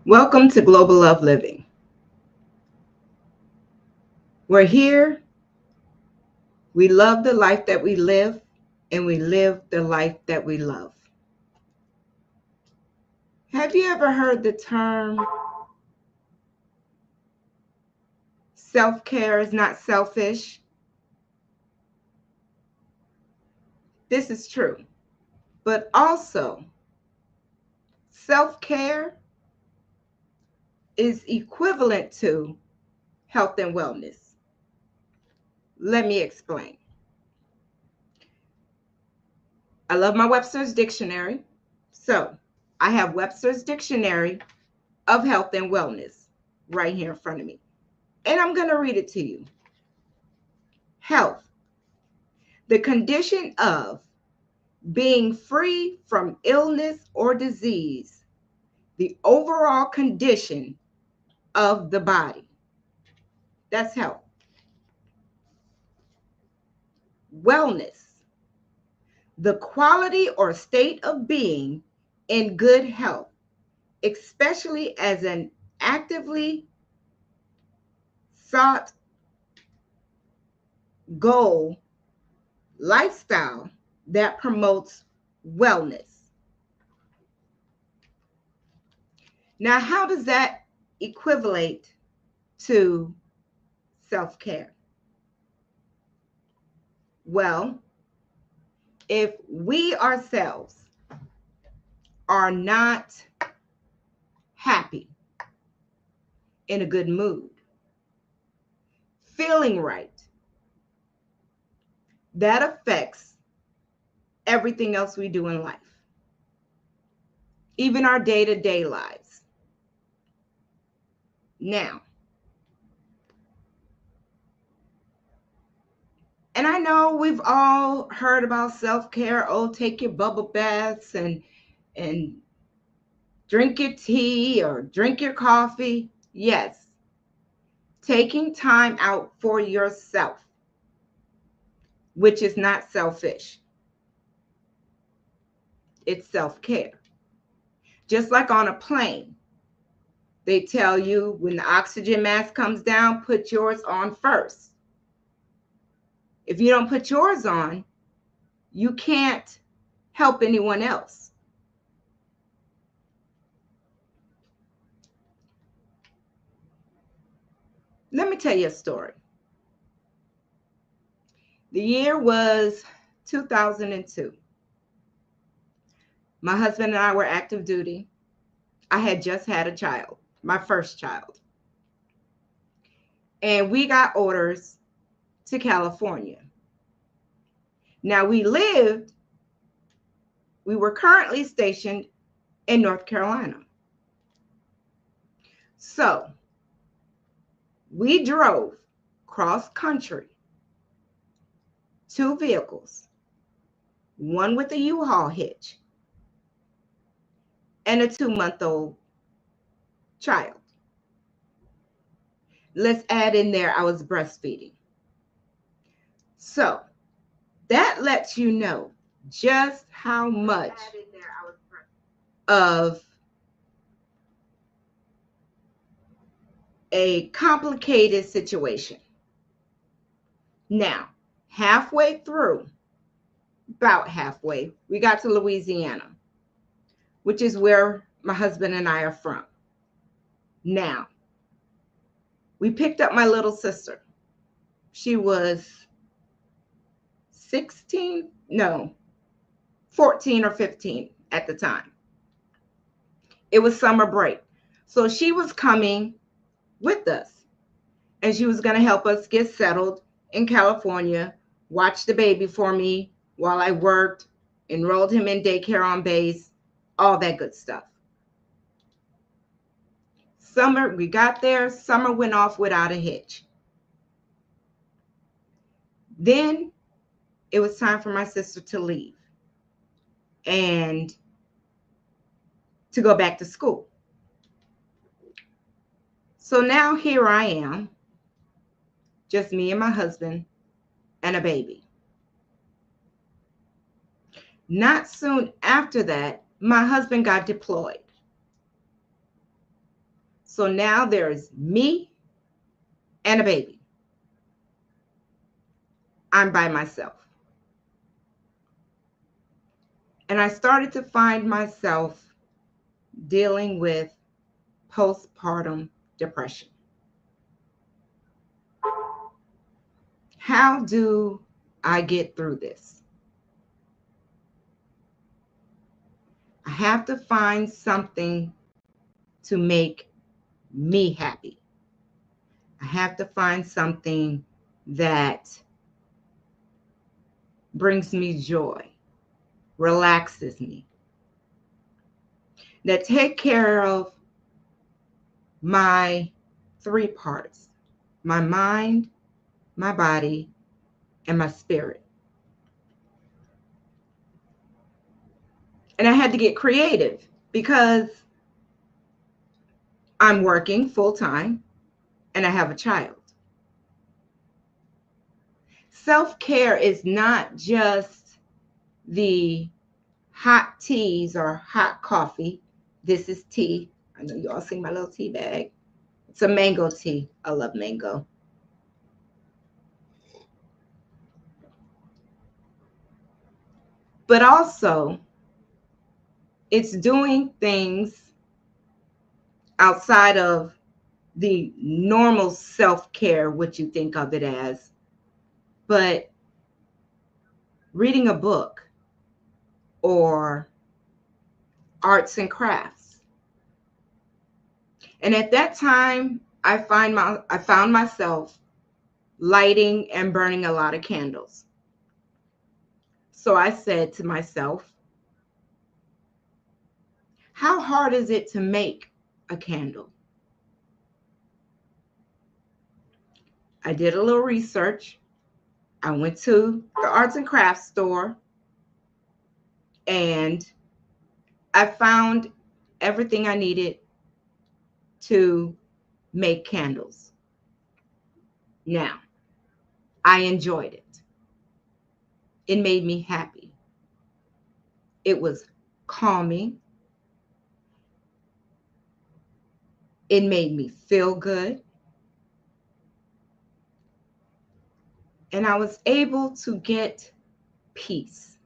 Welcome to Global Love Living. We're here, we love the life that we live, and we live the life that we love. Have you ever heard the term self care is not selfish? This is true. But also, self care is equivalent to health and wellness. Let me explain. I love my Webster's Dictionary. So I have Webster's Dictionary of Health and Wellness right here in front of me. And I'm going to read it to you. Health, the condition of being free from illness or disease, the overall condition of the body. That's health. Wellness, the quality or state of being in good health, especially as an actively sought goal lifestyle that promotes wellness. Now, how does that equivalent to self-care? Well, if we ourselves are not happy, in a good mood, feeling right, that affects everything else we do in life, even our day-to-day lives. Now, and I know we've all heard about self-care. Oh, take your bubble baths and drink your tea or drink your coffee. Yes, taking time out for yourself, which is not selfish. It's self-care. Just like on a plane, they tell you when the oxygen mask comes down, put yours on first. If you don't put yours on, you can't help anyone else. Let me tell you a story. The year was 2002. My husband and I were active duty. I had just had a child, my first child. And we got orders to California. Now we were currently stationed in North Carolina. So we drove cross country, 2 vehicles, one with a U-Haul hitch and a 2-month-old child. Let's add in there, I was breastfeeding. So that lets you know just how much of a complicated situation. Now, halfway through, about halfway, we got to Louisiana, which is where my husband and I are from. Now, we picked up my little sister. She was 16, no, 14 or 15 at the time. It was summer break. So she was coming with us and she was going to help us get settled in California, watch the baby for me while I worked, enrolled him in daycare on base, all that good stuff. Summer, we got there, summer went off without a hitch. Then it was time for my sister to leave and to go back to school. So now here I am, just me and my husband and a baby. Not soon after that, my husband got deployed. So now there's me and a baby. I'm by myself. And I started to find myself dealing with postpartum depression. How do I get through this? I have to find something to make me happy. I have to find something that brings me joy, relaxes me, that take care of my three parts: my mind, my body, and my spirit. And I had to get creative because I'm working full time and I have a child. Self-care is not just the hot teas or hot coffee. This is tea. I know you all see my little tea bag. It's a mango tea. I love mango. But also, it's doing things outside of the normal self-care, what you think of it as, but reading a book or arts and crafts. And at that time, I found myself lighting and burning a lot of candles. So I said to myself, how hard is it to make a candle? I did a little research. I went to the arts and crafts store and I found everything I needed to make candles. Now, I enjoyed it. It made me happy. It was calming. It made me feel good. And I was able to get peace.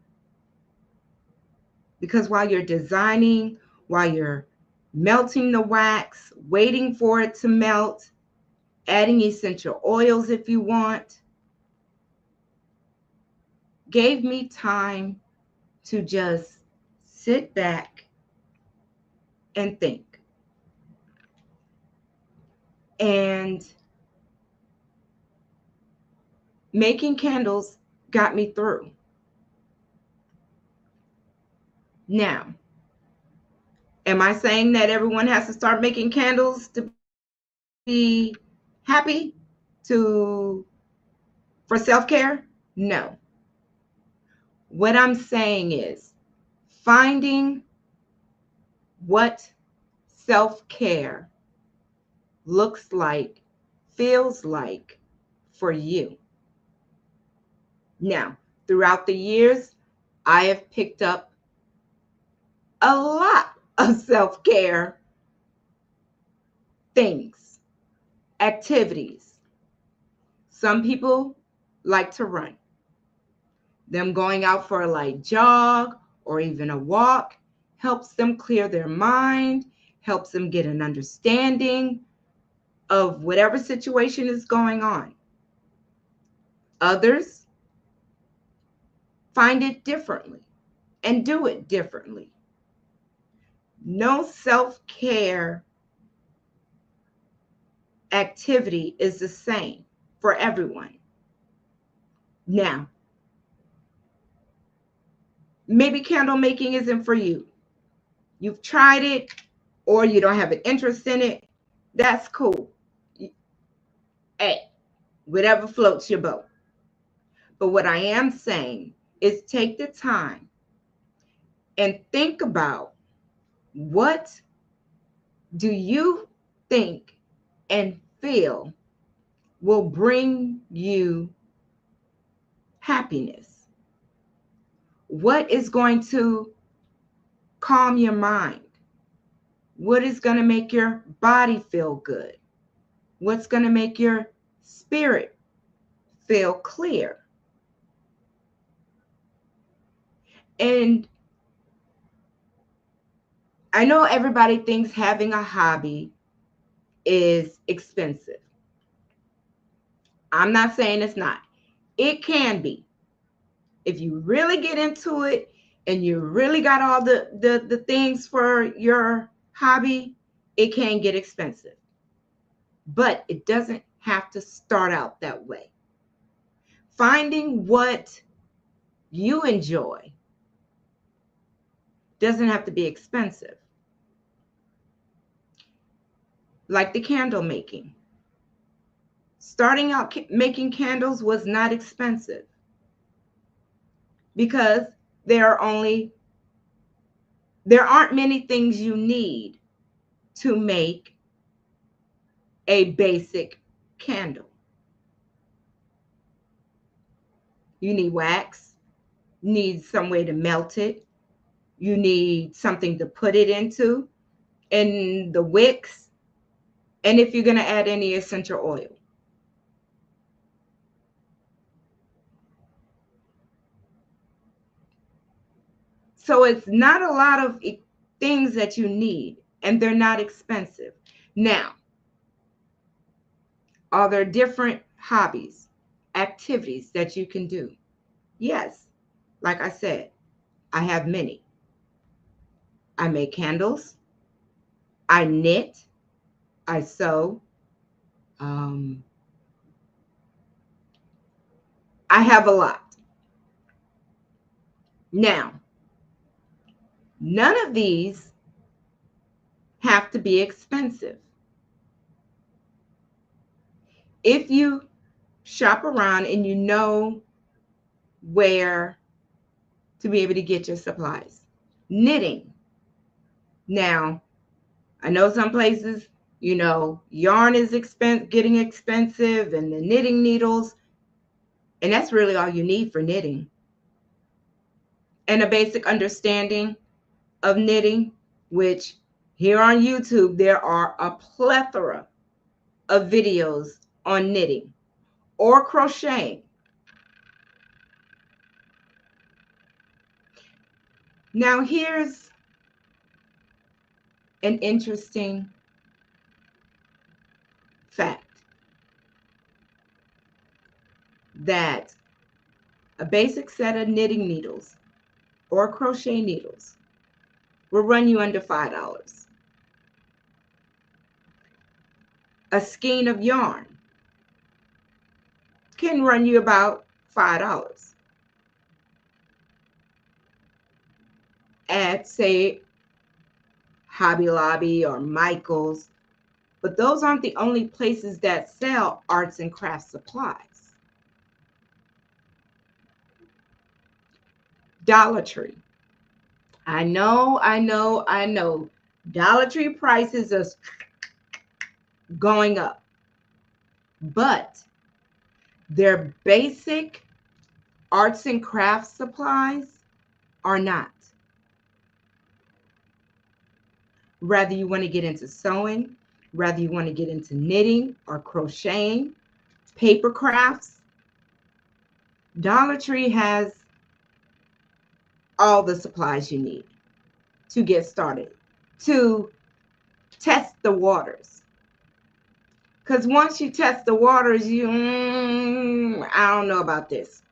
Because while you're designing, while you're melting the wax, waiting for it to melt, adding essential oils if you want, gave me time to just sit back and think. And making candles got me through. Now, am I saying that everyone has to start making candles to be happy, to for self-care? No. What I'm saying is finding what self-care looks like, feels like for you. Now, throughout the years, I have picked up a lot of self-care things, activities. Some people like to run. Them going out for a light jog or even a walk helps them clear their mind, helps them get an understanding of whatever situation is going on. Others find it differently and do it differently. No self-care activity is the same for everyone. Now, maybe candle making isn't for you. You've tried it or you don't have an interest in it. That's cool. Hey, whatever floats your boat. But what I am saying is take the time and think about, what do you think and feel will bring you happiness? What is going to calm your mind? What is going to make your body feel good? What's going to make your spirit feel clear? And I know everybody thinks having a hobby is expensive. I'm not saying it's not. It can be. If you really get into it and you really got all the things for your hobby, it can get expensive. But it doesn't have to start out that way. Finding what you enjoy doesn't have to be expensive. Like the candle making. Starting out making candles was not expensive because there aren't many things you need to make a basic candle. You need wax, you need some way to melt it, you need something to put it into, and the wicks, and if you're going to add any essential oil. So it's not a lot of things that you need, and they're not expensive. Now, are there different hobbies, activities that you can do? Yes. Like I said, I have many. I make candles, I knit, I sew. Um, I have a lot. Now, none of these have to be expensive. If you shop around and you know where to be able to get your supplies. Knitting. Now, I know some places, yarn is getting expensive, and the knitting needles, and that's really all you need for knitting. And a basic understanding of knitting, which here on YouTube, there are a plethora of videos on knitting or crocheting. Now, here's an interesting fact that a basic set of knitting needles or crochet needles will run you under $5. A skein of yarn can run you about $5 at, say, Hobby Lobby or Michael's, but those aren't the only places that sell arts and crafts supplies. Dollar Tree. I know. Dollar Tree prices are going up, but their basic arts and crafts supplies are not. Whether you want to get into sewing, whether you want to get into knitting or crocheting, paper crafts, Dollar Tree has all the supplies you need to get started, to test the waters. Because once you test the waters, I don't know about this.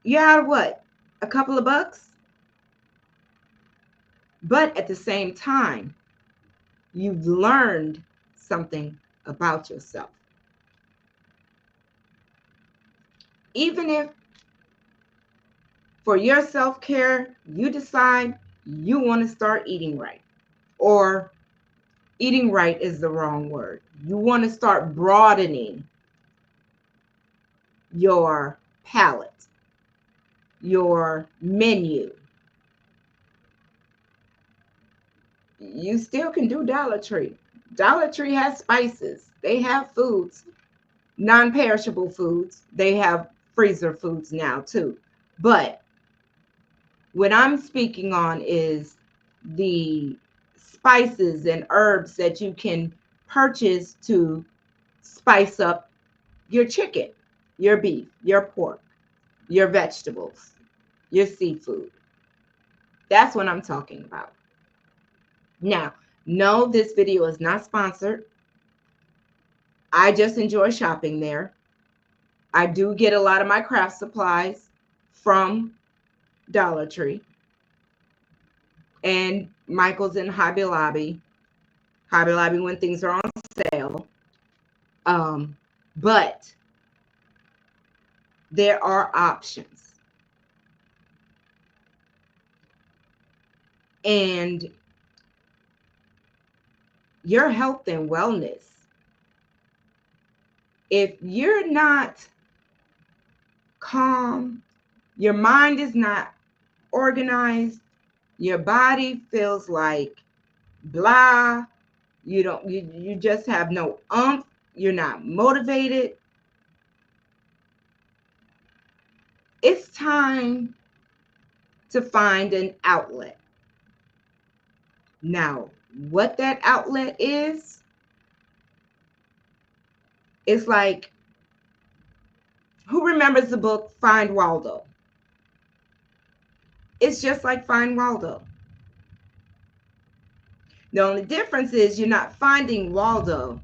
You out what? A couple of bucks? But at the same time, you've learned something about yourself. Even if for your self-care, you decide you want to start eating right, or eating right is the wrong word. You want to start broadening your palate, your menu. You still can do Dollar Tree. Dollar Tree has spices. They have foods, non-perishable foods. They have freezer foods now too. But what I'm speaking on is the spices and herbs that you can purchase to spice up your chicken, your beef, your pork, your vegetables, your seafood. That's what I'm talking about. Now, no, this video is not sponsored. I just enjoy shopping there. I do get a lot of my craft supplies from Dollar Tree and Michael's and Hobby Lobby. Hobby Lobby when things are on sale. But there are options. And your health and wellness, if you're not calm, your mind is not organized, your body feels like blah, you just have no umph, you're not motivated, it's time to find an outlet. Now, what that outlet is, it's like, who remembers the book Find Waldo? It's just like Find Waldo. The only difference is you're not finding Waldo,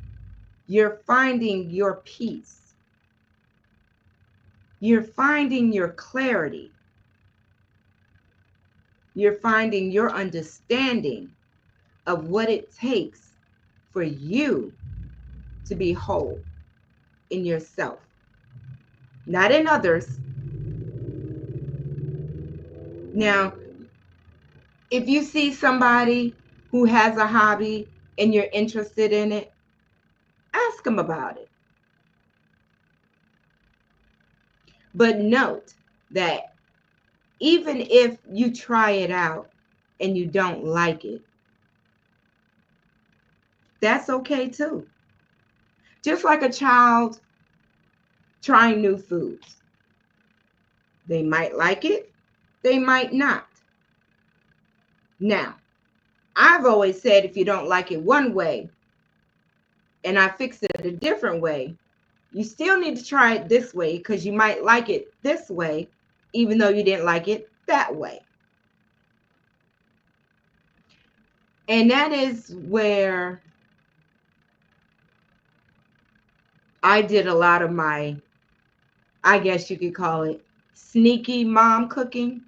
you're finding your peace. You're finding your clarity. You're finding your understanding of what it takes for you to be whole in yourself, not in others. Now, if you see somebody who has a hobby and you're interested in it, ask them about it. But note that even if you try it out and you don't like it, that's okay too. Just like a child trying new foods. They might like it, they might not. Now, I've always said if you don't like it one way and I fix it a different way, you still need to try it this way because you might like it this way, even though you didn't like it that way. And that is where I did a lot of my, I guess you could call it, sneaky mom cooking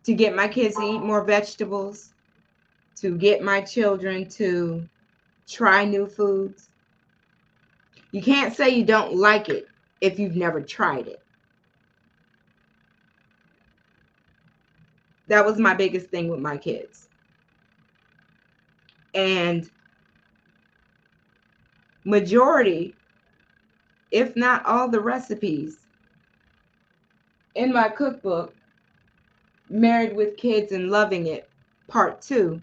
to get my kids to eat more vegetables, to get my children to try new foods. You can't say you don't like it if you've never tried it. That was my biggest thing with my kids. And majority, if not all the recipes in my cookbook, Married with Kids and Loving It, Part 2,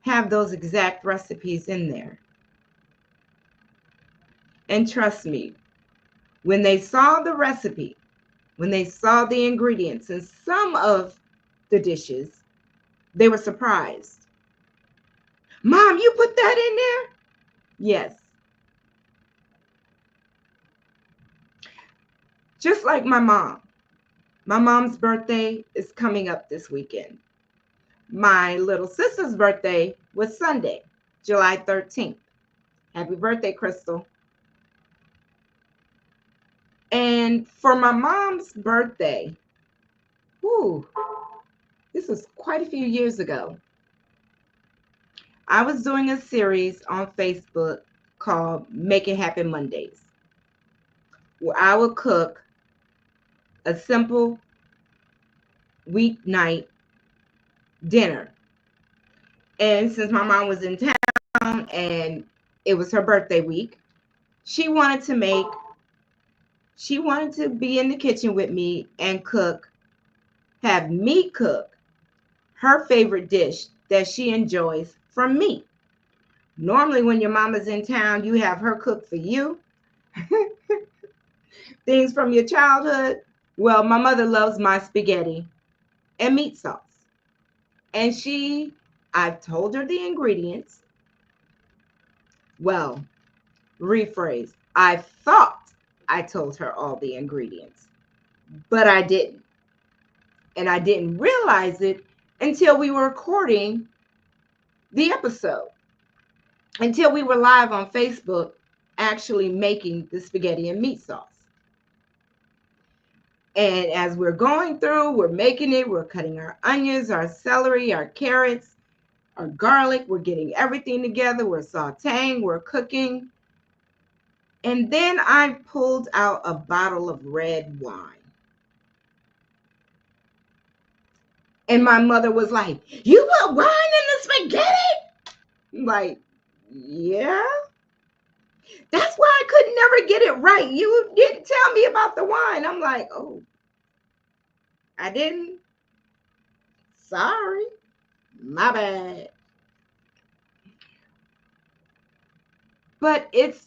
have those exact recipes in there. And trust me, when they saw the recipe, when they saw the ingredients in some of the dishes, they were surprised. Mom, you put that in there? Yes. Just like my mom. My mom's birthday is coming up this weekend. My little sister's birthday was Sunday, July 13th. Happy birthday, Crystal. And for my mom's birthday, this was quite a few years ago, I was doing a series on Facebook called Make It Happen Mondays, where I would cook a simple weeknight dinner. And since my mom was in town and it was her birthday week, she wanted to be in the kitchen with me and have me cook her favorite dish that she enjoys from me. Normally, when your mama's in town, you have her cook for you. Things from your childhood. Well, my mother loves my spaghetti. and meat sauce. And I've told her the ingredients. Well, rephrase. I thought I told her all the ingredients, but I didn't. And I didn't realize it until we were recording the episode, until we were live on Facebook actually making the spaghetti and meat sauce. And as we're going through, we're making it, we're cutting our onions, our celery, our carrots, our garlic, we're getting everything together, we're sauteing, we're cooking. And then I pulled out a bottle of red wine. And my mother was like, "You put wine in the spaghetti?" I'm like, yeah. That's why I could never get it right. You didn't tell me about the wine. I'm like, oh, I didn't. Sorry. My bad. But it's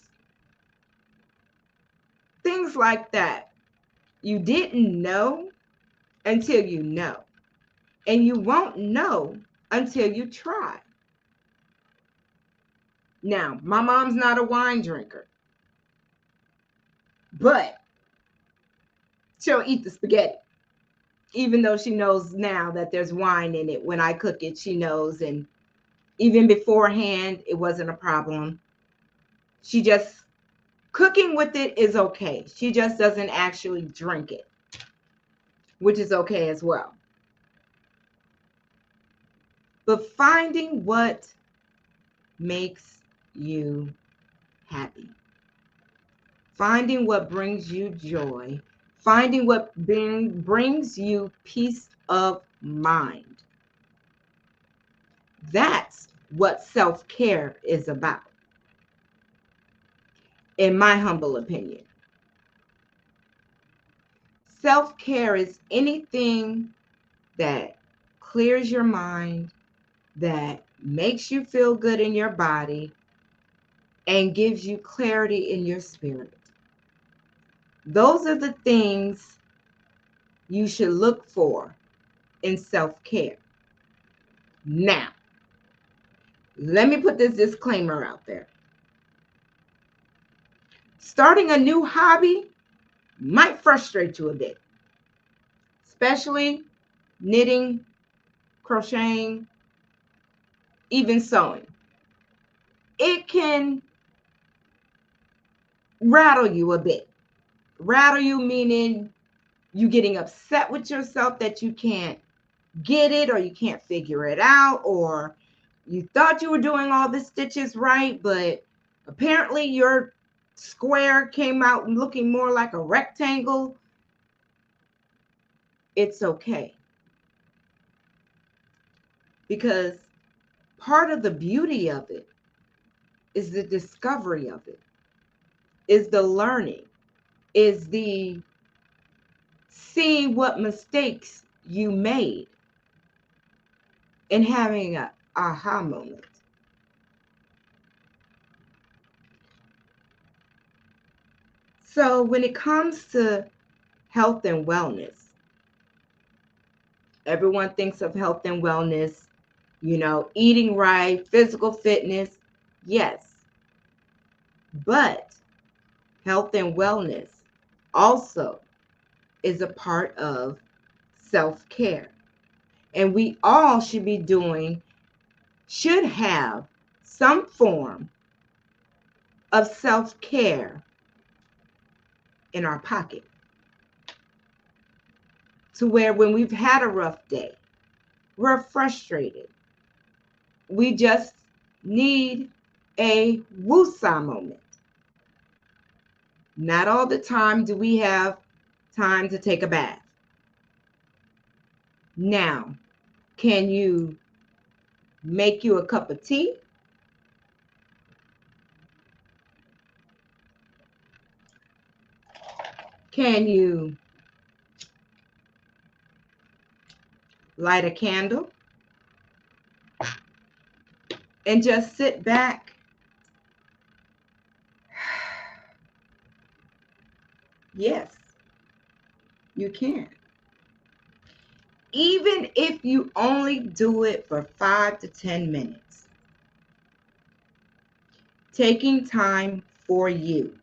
things like that. You didn't know until you know. And you won't know until you try. Now, my mom's not a wine drinker, but she'll eat the spaghetti, even though she knows now that there's wine in it. When I cook it, she knows. And even beforehand, it wasn't a problem. She just, cooking with it is okay. She just doesn't actually drink it, which is okay as well. But finding what makes you happy, finding what brings you joy, finding what brings you peace of mind. That's what self-care is about, in my humble opinion. Self-care is anything that clears your mind, that makes you feel good in your body, and gives you clarity in your spirit. Those are the things you should look for in self-care. Now, let me put this disclaimer out there. Starting a new hobby might frustrate you a bit, especially knitting, crocheting, even sewing. It can rattle you a bit. Rattle you meaning you getting upset with yourself that you can't get it, or you can't figure it out, or you thought you were doing all the stitches right, but apparently your square came out looking more like a rectangle. It's okay. Because part of the beauty of it is the discovery of it, is the learning, is the seeing what mistakes you made and having an aha moment. So when it comes to health and wellness, everyone thinks of health and wellness, eating right, physical fitness, yes. But health and wellness also is a part of self-care. And we all should have some form of self-care in our pocket. To where when we've had a rough day, we're frustrated, we just need a woosah moment. Not all the time do we have time to take a bath. Now, can you make you a cup of tea? Can you light a candle and just sit back? Yes, you can. even if you only do it for 5 to 10 minutes, taking time for you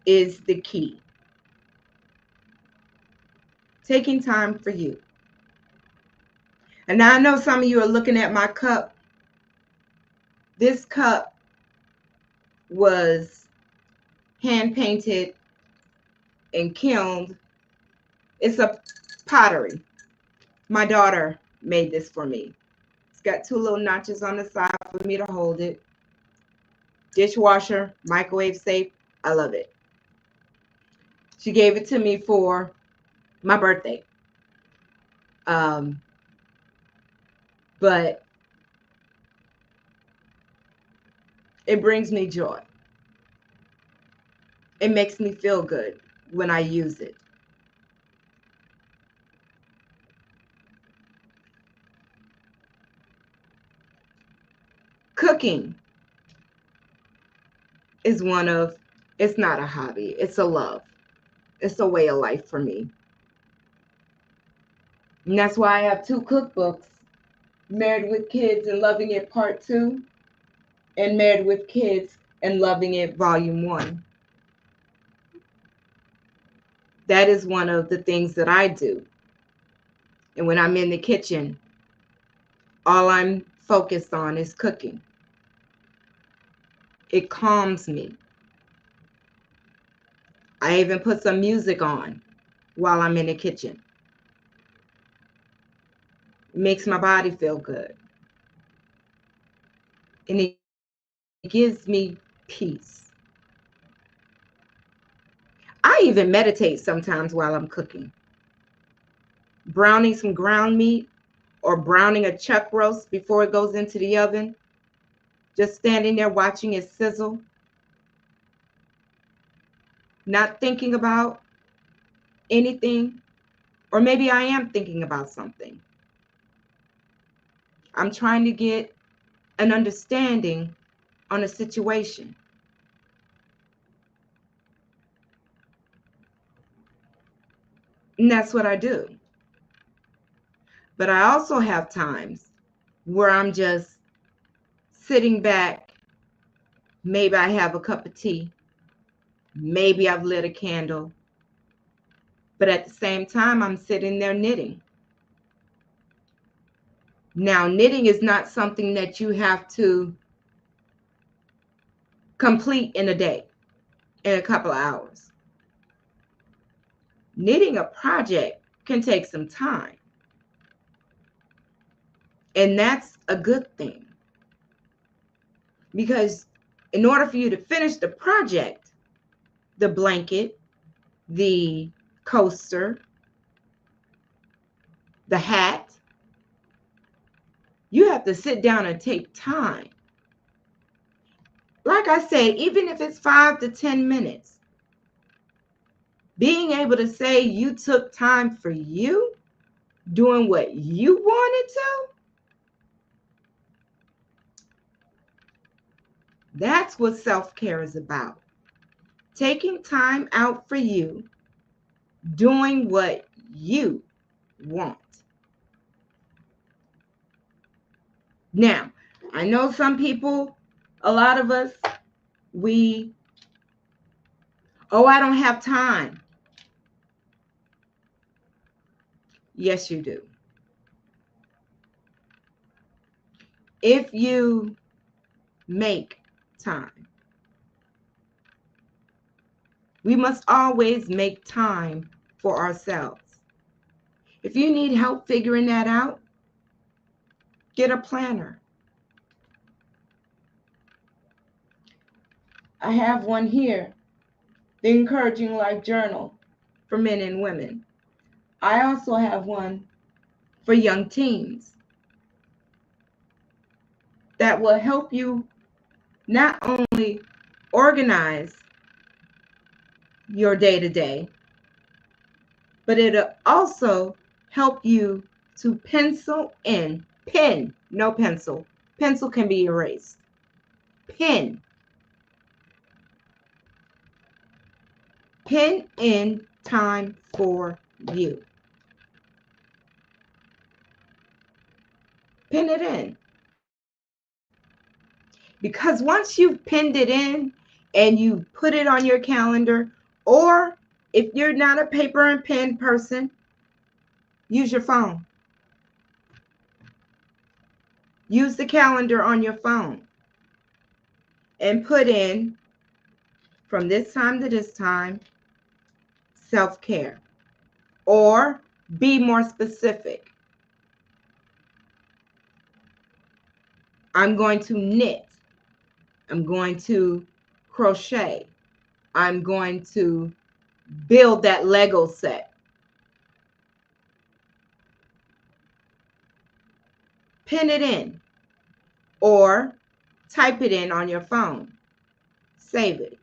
is the key. Taking time for you. And now I know some of you are looking at my cup. This cup was hand painted and kilned. It's a pottery. My daughter made this for me. It's got 2 little notches on the side for me to hold it. Dishwasher, microwave safe. I love it. She gave it to me for my birthday. But it brings me joy. It makes me feel good when I use it. Cooking is it's not a hobby, it's a love. It's a way of life for me. And that's why I have 2 cookbooks, Married with Kids and Loving It Part 2, and Married with Kids and Loving It Volume 1. That is one of the things that I do. And when I'm in the kitchen, all I'm focused on is cooking. It calms me. I even put some music on while I'm in the kitchen. It makes my body feel good. And it gives me peace. I even meditate sometimes while I'm cooking. Browning some ground meat or browning a chuck roast before it goes into the oven. Just standing there watching it sizzle. Not thinking about anything. Or maybe I am thinking about something. I'm trying to get an understanding on a situation. And that's what I do. But I also have times where I'm just sitting back. Maybe I have a cup of tea. Maybe I've lit a candle. But at the same time, I'm sitting there knitting. Now, knitting is not something that you have to complete in a day, in a couple of hours. Knitting a project can take some time. And that's a good thing. Because in order for you to finish the project, the blanket, the coaster, the hat, you have to sit down and take time. Like I said, even if it's 5 to 10 minutes, being able to say you took time for you, doing what you wanted to, that's what self-care is about. Taking time out for you, doing what you want. Now, I know some people, a lot of us, I don't have time. Yes, you do. If you make time, we must always make time for ourselves. If you need help figuring that out, get a planner. I have one here, the Encouraging Life Journal for men and women. I also have one for young teens that will help you not only organize your day-to-day, but it'll also help you to pencil in, pen, no pencil. Pencil can be erased. Pen in time for you. Pin it in. Because once you've pinned it in and you put it on your calendar, or if you're not a paper and pen person, use your phone. Use the calendar on your phone and put in, from this time to this time, self-care. Or be more specific. I'm going to knit. I'm going to crochet. I'm going to build that Lego set. Pin it in or type it in on your phone. Save it.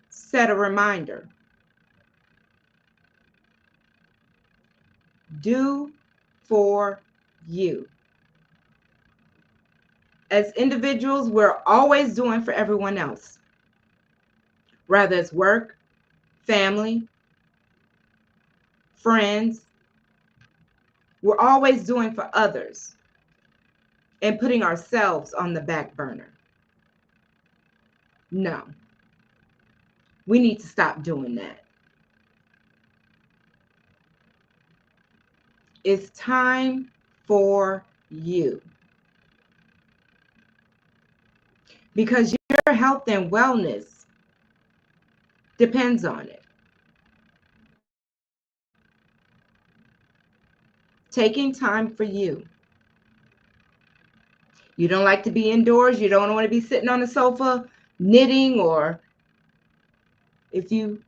Set a reminder. Do for you. As individuals, we're always doing for everyone else, whether it's work, family, friends. We're always doing for others and putting ourselves on the back burner. No, we need to stop doing that. It's time for you. Because your health and wellness depends on it. Taking time for you. You don't like to be indoors. You don't want to be sitting on the sofa knitting, or if you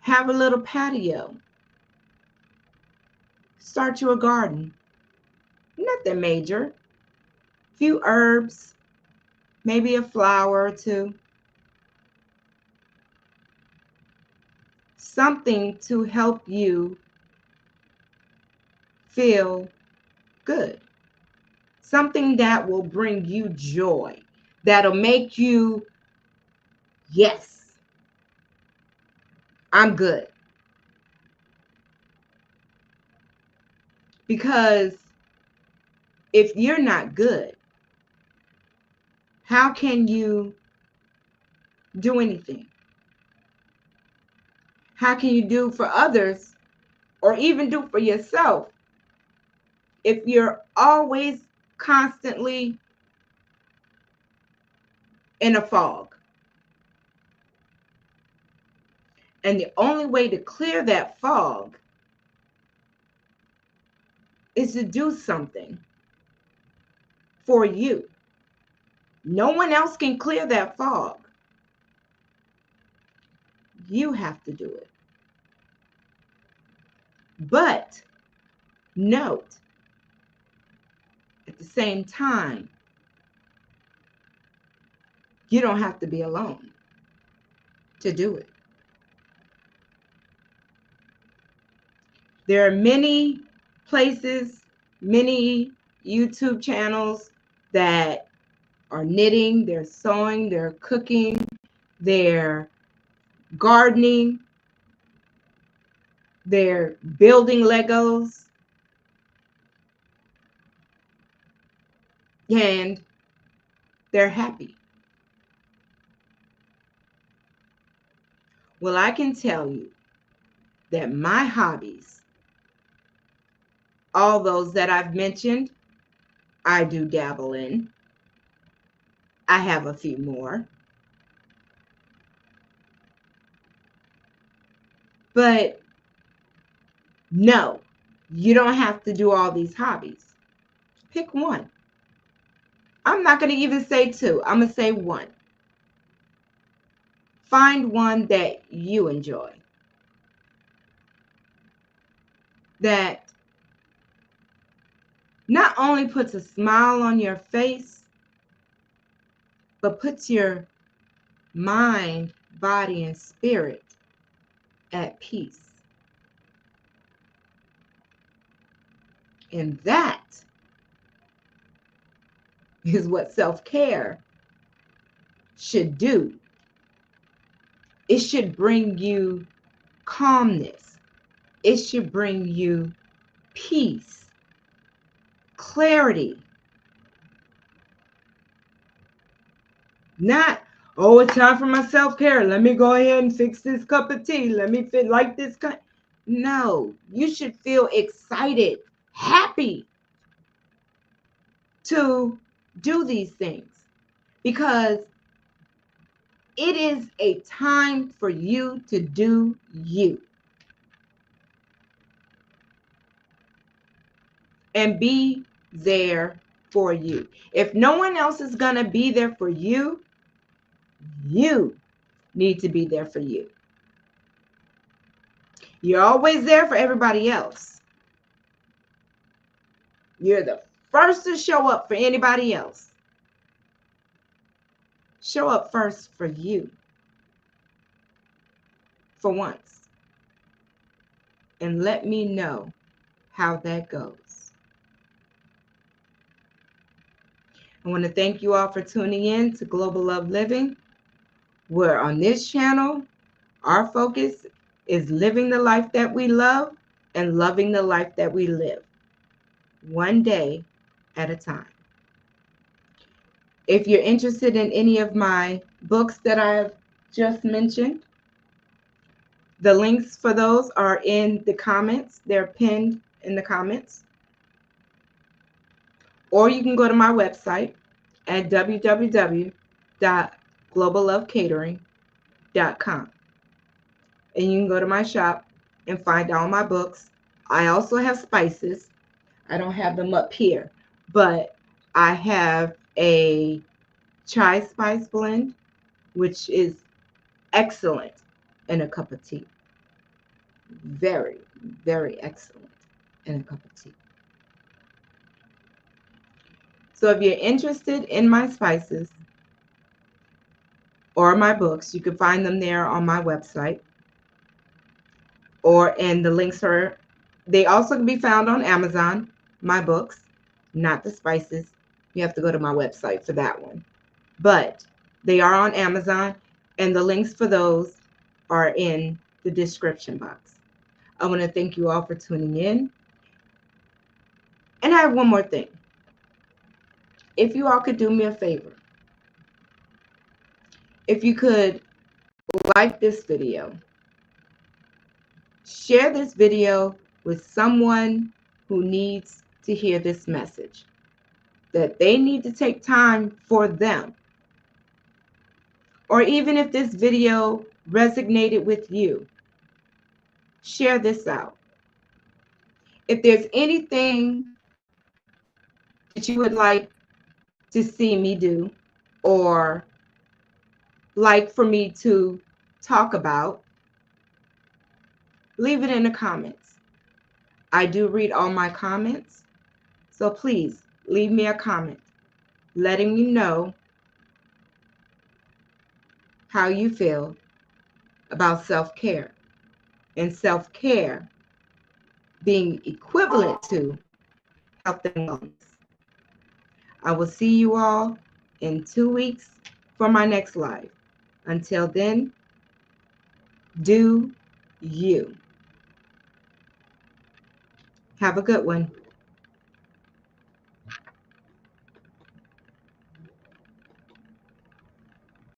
have a little patio, start you a garden. Nothing major. A few herbs, maybe a flower or two. Something to help you feel good. Something that will bring you joy, that'll make you, yes, I'm good. Because if you're not good, how can you do anything? How can you do for others or even do for yourself if you're always constantly in a fog? And the only way to clear that fog is to do something for you. No one else can clear that fog. You have to do it. But note, at the same time, you don't have to be alone to do it. There are many places, many YouTube channels that are knitting, they're sewing, they're cooking, they're gardening, they're building Legos, and they're happy. Well, I can tell you that my hobbies, all those that I've mentioned, I do dabble in. I have a few more. But no, you don't have to do all these hobbies. Pick one. I'm not going to even say two. I'm going to say one. Find one that you enjoy, that not only puts a smile on your face, but puts your mind, body, and spirit at peace. And that is what self-care should do. It should bring you calmness. It should bring you peace, clarity. Not, oh, it's time for my self-care. Let me go ahead and fix this cup of tea. Let me fit like this cup. No, you should feel excited, happy to do these things because it is a time for you to do you and be there for you. If no one else is going to be there for you, you need to be there for you. You're always there for everybody else. You're the first to show up for anybody else. Show up first for you. For once. And let me know how that goes. I want to thank you all for tuning in to Global Love Living, where on this channel, our focus is living the life that we love and loving the life that we live, one day at a time. If you're interested in any of my books that I've just mentioned, the links for those are in the comments. They're pinned in the comments. Or you can go to my website at www.globallovecatering.com. And you can go to my shop and find all my books. I also have spices. I don't have them up here, but I have a chai spice blend, which is excellent in a cup of tea. Very, very excellent in a cup of tea. So if you're interested in my spices or my books, you can find them there on my website. And the links are, they also can be found on Amazon, my books, not the spices. You have to go to my website for that one. But they are on Amazon, and the links for those are in the description box. I want to thank you all for tuning in. And I have one more thing. If you all could do me a favor, if you could like this video, share this video with someone who needs to hear this message, that they need to take time for them. Or even if this video resonated with you, share this out. If there's anything that you would like to see me do or like for me to talk about, leave it in the comments. I do read all my comments, so please leave me a comment letting me know how you feel about self-care, and self-care being equivalent to health and wellness. I will see you all in 2 weeks for my next live. Until then, do you. Have a good one.